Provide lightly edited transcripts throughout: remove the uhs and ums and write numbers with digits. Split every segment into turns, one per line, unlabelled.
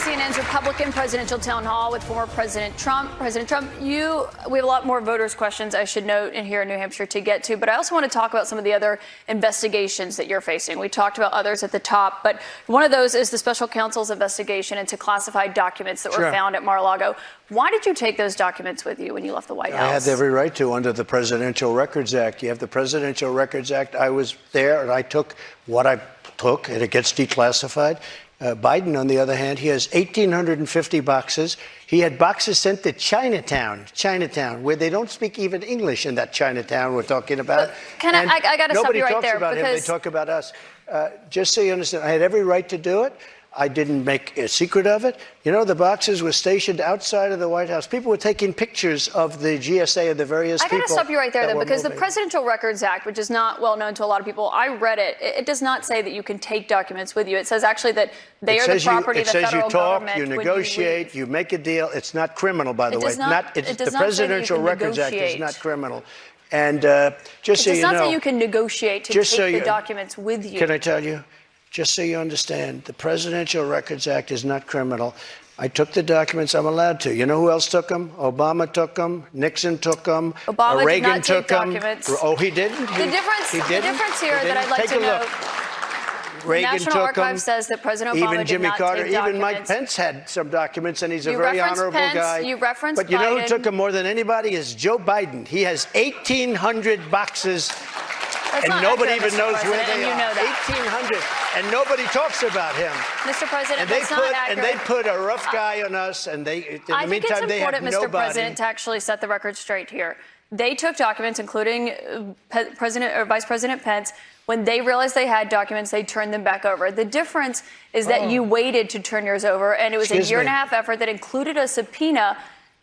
CNN's Republican presidential town hall with former President Trump. President Trump, we have a lot more voters' questions, I should note, in here in New Hampshire to get to. But I also want to talk about some of the other investigations that you're facing. We talked about others at the top, but one of those is the special counsel's investigation into classified documents that were found at Mar-a-Lago. Why did you take those documents with you when you left the White House?
I had every right to under the Presidential Records Act. You have the Presidential Records Act. I was there and I took what I took, and it gets declassified. Biden, on the other hand, he has 1,850 boxes. He had boxes sent to Chinatown, where they don't speak even English in that Chinatown we're talking about.
I got to stop you right there.
Nobody talks about him. They talk about us. Just so you understand, I had every right to do it. I didn't make a secret of it. You know, the boxes were stationed outside of the White House. People were taking pictures of the GSA and the various people.
I got to stop you right there, though, because the Presidential Records Act, which is not well known to a lot of people, I read it. It does not say that you can take documents with you. It says actually that they are the property of the federal government.
It says you talk, you negotiate, you make a deal. It's not criminal, by the way. The Presidential Records Act is not criminal. And just so you know,
it does not say you can negotiate to take the documents with you.
Can I tell you? Just so you understand, the Presidential Records Act is not criminal. I took the documents. I'm allowed to. You know who else took them? Obama took them. Nixon took them. Reagan took them. Oh, he didn't?
The difference here that I'd like to note, the National Archives says that President Obama
even Jimmy Carter, even Mike Pence had some documents, and he's a very honorable guy.
You referenced
But you know who took them more than anybody is Joe Biden. He has 1,800 boxes. And nobody even knows where they are. 1,800, and nobody talks about him.
Mr. President, that's not accurate.
And they put a rough guy on us, and in the meantime, they have nobody.
I think it's important, Mr. President, to actually set the record straight here. They took documents, including Vice President Pence. When they realized they had documents, they turned them back over. The difference is that you waited to turn yours over, and it was a year-and-a-half effort that included a subpoena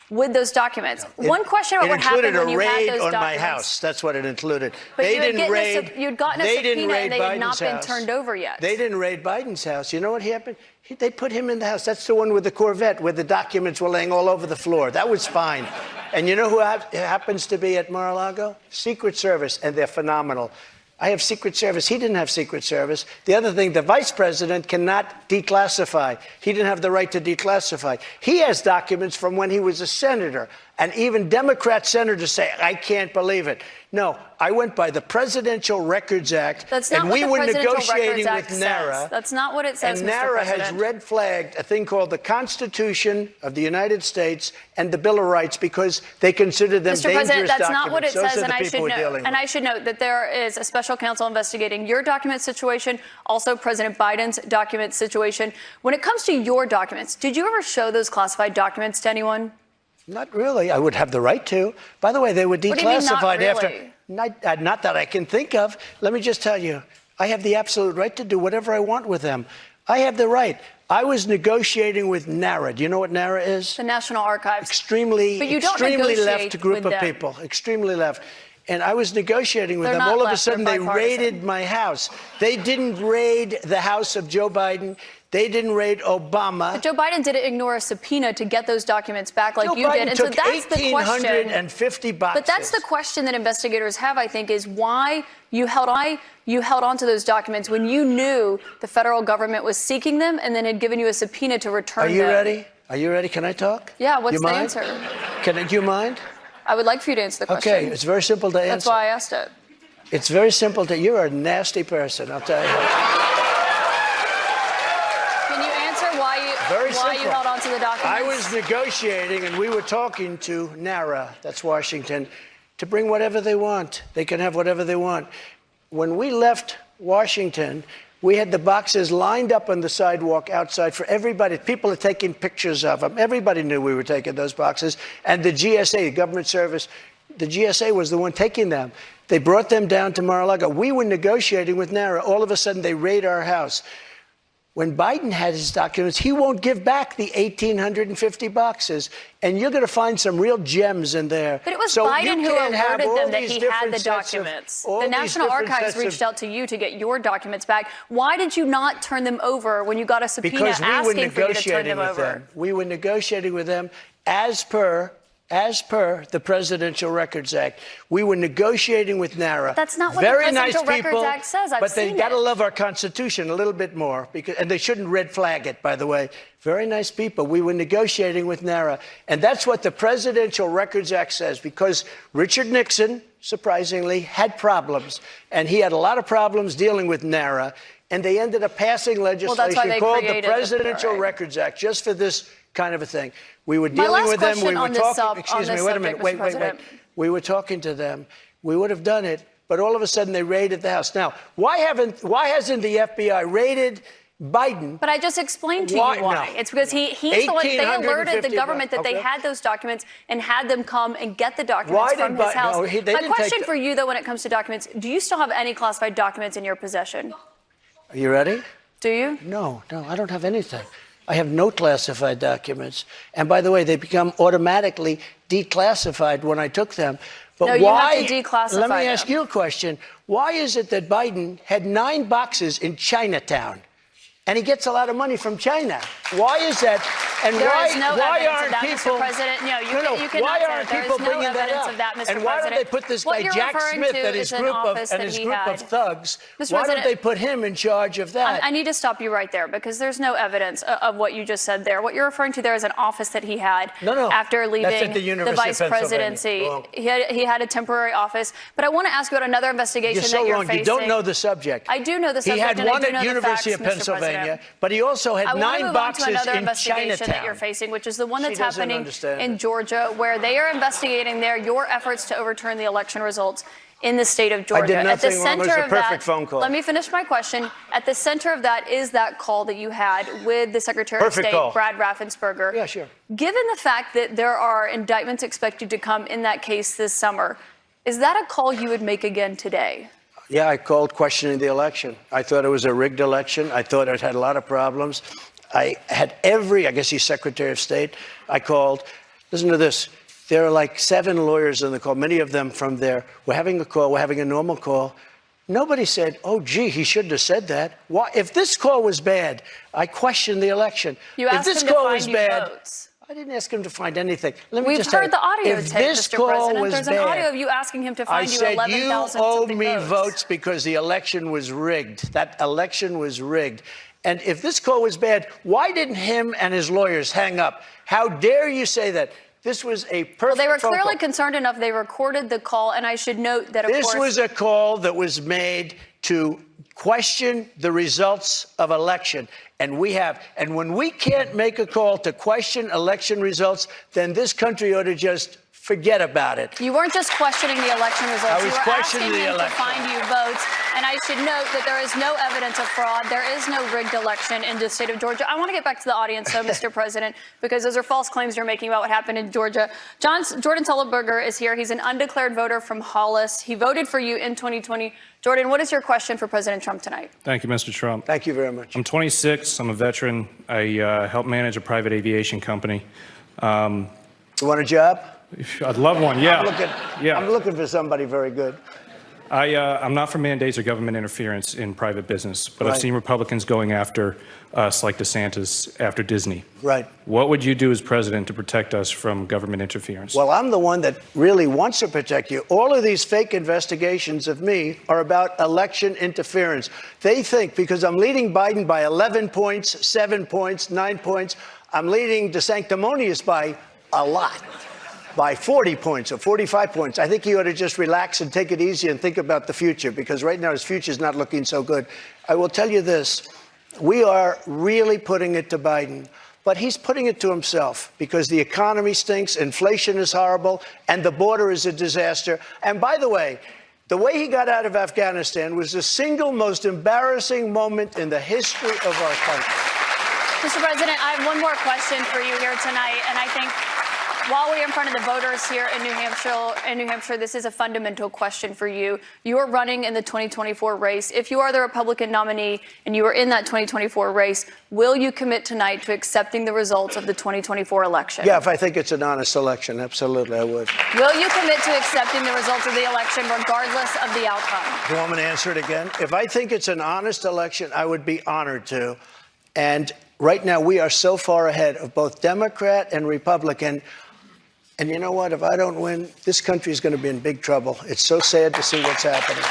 with those documents. One question about what happened when you had those documents. It included a raid on my house. That's what it included. But you'd gotten a subpoena and they had not been turned over yet.
They didn't raid Biden's house. You know what happened? They put him in the house. That's the one with the Corvette where the documents were laying all over the floor. That was fine. And you know who happens to be at Mar-a-Lago? Secret Service, and they're phenomenal. I have Secret Service. He didn't have Secret Service. The other thing, the vice president cannot declassify. He didn't have the right to declassify. He has documents from when he was a senator. And even Democrat senators say, I can't believe it. No, I went by the Presidential Records Act.
That's not
and
what
we
the
were
Presidential
negotiating
Records
with
Act
NARA.
says. That's not what it says,
and
Mr.
NARA
President.
has red flagged a thing called the Constitution of the United States and the Bill of Rights because they consider them
Mr.
dangerous
President, that's
documents.
not what it
Those
says,
are the people we're dealing with.
and I should note that there is a special counsel investigating your document situation, also President Biden's document situation. When it comes to your documents, did you ever show those classified documents to anyone?
Not really. I would have the right to. By the way, they were declassified
What do you mean, not really?
after. Not that I can think of. Let me just tell you, I have the absolute right to do whatever I want with them. I have the right. I was negotiating with NARA. Do you know what NARA is?
The National Archives.
Extremely left group of people. Extremely left. And I was negotiating with them. All of a sudden, they raided my house. They didn't raid the house of Joe Biden. They didn't raid Obama.
But Joe Biden didn't ignore a subpoena to get those documents back like you did.
And so that's the question. 1,850 boxes.
But that's the question that investigators have, I think, is why you held on to those documents when you knew the federal government was seeking them and then had given you a subpoena to return them.
Are you ready? Are you ready? Can I talk?
Yeah, what's the answer?
Do you mind?
I would like for you to answer the question.
Okay, it's very simple to answer.
That's why I asked it.
It's very simple to. You're a nasty person, I'll tell you.
Why you held on to the documents?
I was negotiating, and we were talking to NARA, that's Washington, to bring whatever they want. They can have whatever they want. When we left Washington, we had the boxes lined up on the sidewalk outside for everybody. People are taking pictures of them. Everybody knew we were taking those boxes. And the GSA, the government service, the GSA was the one taking them. They brought them down to Mar-a-Lago. We were negotiating with NARA. All of a sudden, they raid our house. When Biden had his documents, he won't give back the 1,850 boxes. And you're going to find some real gems in there.
But it was Biden who alerted them that he had the documents. The National Archives reached out to you to get your documents back. Why did you not turn them over when you got a subpoena asking for you to turn them over?
We were negotiating with them as per as per the Presidential Records Act. We were negotiating with NARA.
That's not what
Very
the
nice
Presidential
people,
Records Act says. I've
but they
seen
got to
it.
love our Constitution a little bit more, and they shouldn't red flag it, by the way. Very nice people. We were negotiating with NARA, and that's what the Presidential Records Act says, because Richard Nixon, surprisingly, had problems, and he had a lot of problems dealing with NARA, and they ended up passing legislation
they
called the
created the
Presidential
PRA.
Records Act just for this kind of a thing. We were
My
dealing
last
with them. We
question
were
on this
talking. Excuse me. Wait a minute.
subject, Mr.
Wait. We were talking to them. We would have done it, but all of a sudden they raided the house. Now, why hasn't the FBI raided Biden?
But I just explained to you
Why?
why.
No.
It's because he's the one, they alerted the
1,850
government that they
okay.
had those documents and had them come and get the documents
Why
from
did
his house.
No, they
My
didn't
question
take
for you, though, when it comes to documents, do you still have any classified documents in your possession?
Are you ready?
Do you?
No, I don't have anything. I have no classified documents. And by the way, they become automatically declassified when I took them. But
No, you
why?
have to declassify
Let me
them.
ask you a question. Why is it that Biden had 9 boxes in Chinatown? And he gets a lot of money from China. Why is that? And
There
why,
is no
why
evidence
aren't
of that,
people?
Mr. President. No, you
no,
cannot
why
say
aren't
that. There
people
is no
bringing that
evidence
up?
of that, Mr.
And why don't
President.
they put this
What
guy
you're
Jack
referring
Smith
to
and his
is an
group
office
of
that he
of
had.
thugs?
Mr.
Why don't
President,
they put him in charge of that?
I need to stop you right there because there's no evidence of what you just said there. What you're referring to there is an office that he had
No.
after leaving
That's at the University
vice
of Pennsylvania.
presidency.
Wrong.
He had a temporary office. But I want to ask you about another investigation
You're so
that you're
wrong.
facing.
You don't know the subject.
I do know the subject.
He had
and
one
I do
at
know
University
the
of
facts, Mr.
Pennsylvania,
President.
but he also had
I want to
9
move
boxes
on to another
in
investigation
Chinatown.
that you're facing, which is the one that's
She doesn't
happening
understand
in
it.
Georgia, where they are investigating there your efforts to overturn the election results in the state of Georgia.
did
At the
nothing wrong. It was
center
a
of
perfect
that,
phone call.
let me finish my question. At the center of that is that call that you had with the Secretary
Perfect
of State,
call.
Brad Raffensperger.
Yeah, sure.
Given the fact that there are indictments expected to come in that case this summer, is that a call you would make again today?
Yeah, I called questioning the election. I thought it was a rigged election. I thought it had a lot of problems. I had I guess he's Secretary of State. I called. Listen to this. There are like 7 lawyers on the call, many of them from there. We're having a call. We're having a normal call. Nobody said, oh, gee, he shouldn't have said that. Why? If this call was bad, I questioned the election.
You
if
asked
this
him to
call
find
was
you
bad,
votes.
I didn't ask him to find anything. Let me
We've
just tell
heard
you,
the audio
if
tape,
this
Mr.
call
President.
was
There's
bad,
an audio of you asking him to
I
find you
said,
11,000
you owe
something
me
votes.
votes because the election was rigged. That election was rigged. And if this call was bad, why didn't him and his lawyers hang up? How dare you say that? This was a perfect
Well, they were
phone
clearly
call.
concerned enough. They recorded the call, and I should note that, of
This
course,
was a call that was made to question the results of election. And when we can't make a call to question election results, then this country ought to just forget about it.
you weren't just questioning the election results.
I was
you were
questioning
asking
the
him
election.
to find you votes. And I should note that there is no evidence of fraud. There is no rigged election in the state of Georgia. I want to get back to the audience, though, Mr. President, because those are false claims you're making about what happened in Georgia. Jordan Tullenberger is here. He's an undeclared voter from Hollis. He voted for you in 2020. Jordan, what is your question for President Trump tonight?
Thank you, Mr. Trump.
Thank you very much.
I'm 26. I'm a veteran. I help manage a private aviation company.
You want a job?
I'd love one. Yeah.
I'm looking for somebody very good.
I'm not for mandates or government interference in private business, but
Right.
I've seen Republicans going after us like DeSantis after Disney.
Right.
What would you do as president to protect us from government interference?
Well, I'm the one that really wants to protect you. All of these fake investigations of me are about election interference. They think because I'm leading Biden by 11 points, 7 points, 9 points, I'm leading DeSanctimonious by a lot, by 40 points or 45 points. I think he ought to just relax and take it easy and think about the future, because right now his future is not looking so good. I will tell you this. We are really putting it to Biden, but he's putting it to himself because the economy stinks, inflation is horrible, and the border is a disaster. And by the way he got out of Afghanistan was the single most embarrassing moment in the history of our country.
Mr. President, I have one more question for you here tonight, and I think while we're in front of the voters here in New Hampshire, this is a fundamental question for you. You are running in the 2024 race. If you are the Republican nominee and you are in that 2024 race, will you commit tonight to accepting the results of the 2024 election?
Yeah, if I think it's an honest election, absolutely, I would.
Will you commit to accepting the results of the election regardless of the outcome?
Do you want me to answer it again? If I think it's an honest election, I would be honored to. And right now, we are so far ahead of both Democrat and Republican. And you know what? If I don't win, this country is going to be in big trouble. It's so sad to see what's happening.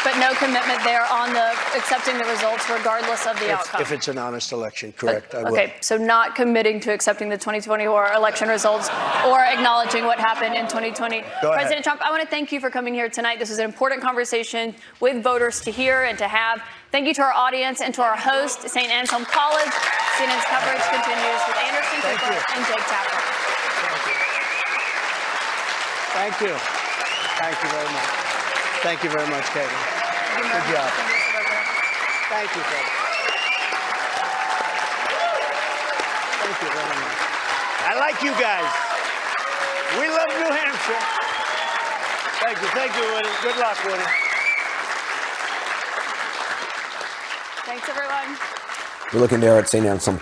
But no commitment there on the accepting the results regardless of the outcome.
If it's an honest election, correct, I will.
Okay, so not committing to accepting the 2024 election results or acknowledging what happened in 2020.
Go ahead.
President Trump, I want to thank you for coming here tonight. This is an important conversation with voters to hear and to have. Thank you to our audience and to our host, St. Anselm College. CNN's coverage continues with Anderson Cooper and Jake Tapper.
Thank you. Thank you very much. Thank you very much, Katie. Good job. Thank you, Katie. Thank you very much. I like you guys. We love New Hampshire. Thank you. Thank you, Woody. Good luck, Woody.
Thanks, everyone.
We're looking there at St. Anselm